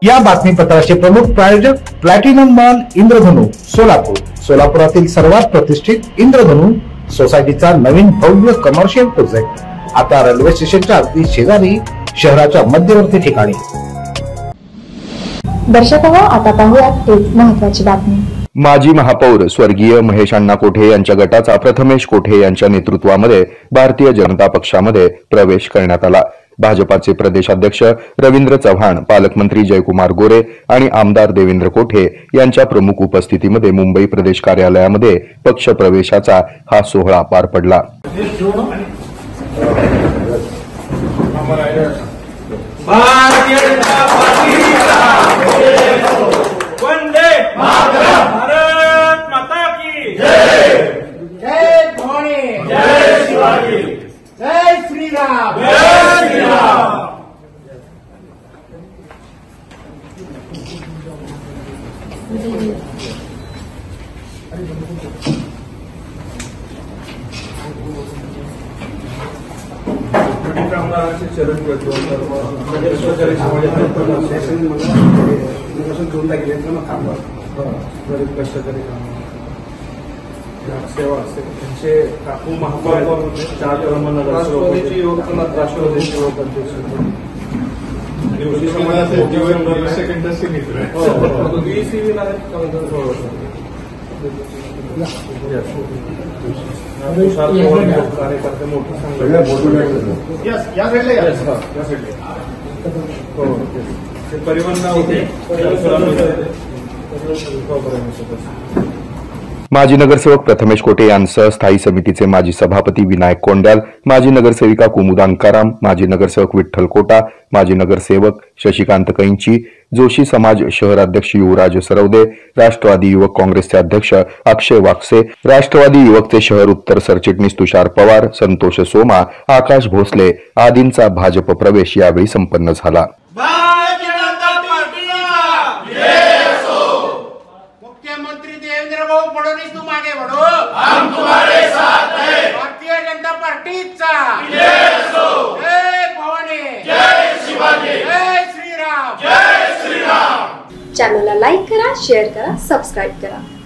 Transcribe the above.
या बातमीपत्राचे प्रमुख प्रायोजक प्लॅटिनम मॉल इंद्रधनु सोलापूर। सोलापुरातील सर्वात प्रतिष्ठित इंद्रधनु सोसायटीचा नवीन भव्य कमर्शियल प्रोजेक्ट आता रेल्वे स्टेशनच्या अगदी शेजारी शहराच्या मध्यवर्ती ठिकाणी। दर्शकांनो, आता पाहूयात एक महत्त्वाची बातमी। माजी महापौर स्वर्गीय महेश अण्णा कोठे यांच्या गटाचा प्रथमेश कोठे यांच्या नेतृत्वामध्ये भारतीय जनता पक्षामध्ये प्रवेश करण्यात आला। भाजपाचे प्रदेशाध्यक्ष रवींद्र चव्हाण, पालकमंत्री जयकुमार गोरे आणि आमदार देवेंद्र कोठे यांच्या प्रमुख उपस्थितीमध्ये मुंबई प्रदेश कार्यालयामध्ये पक्ष प्रवेशाचा हा सोहळा पार पडला। भारतीय जनता वंदे मातरम, भारत माता की जय, जय भवानी, जय शिवाजी, जय श्रीराम, जय श्रीराम। चरण करतो कष्टकरी सेवा असते त्यांचे काकू महापौर होते, 4 टर्म राष्ट्रवादीचे युवक, राष्ट्रवादीचे युवक अध्यक्ष कार्यकर्ते मोठे परिवहन होते। माजी नगरसेवक प्रथमेश कोठे यांसह स्थायी समितीचे माजी सभापती विनायक कोंड्याल, माजी नगरसेविका कुमुद अंकाराम, माजी नगरसेवक विठ्ठल कोटा, माजी नगरसेवक शशिकांत कैंची, जोशी समाज शहराध्यक्ष युवराज सरवदे, राष्ट्रवादी युवक काँग्रेसचे अध्यक्ष अक्षय वाकसे, राष्ट्रवादी युवकचे शहर उत्तर सरचिटणीस तुषार पवार, संतोष सोमा, आकाश भोसले आदींचा भाजप प्रवेश यावेळी संपन्न झाला। मुख्यमंत्री देवेंद्र फडणवीस, तुम आगे बढ़ो, हम तुम्हारे साथ हैं। भारतीय जनता पार्टीचा विजय असो। जय भवानी, जय शिवाजी, जय श्रीराम, जय श्रीराम। चॅनलला लाईक करा, शेअर करा, सबस्क्राइब करा।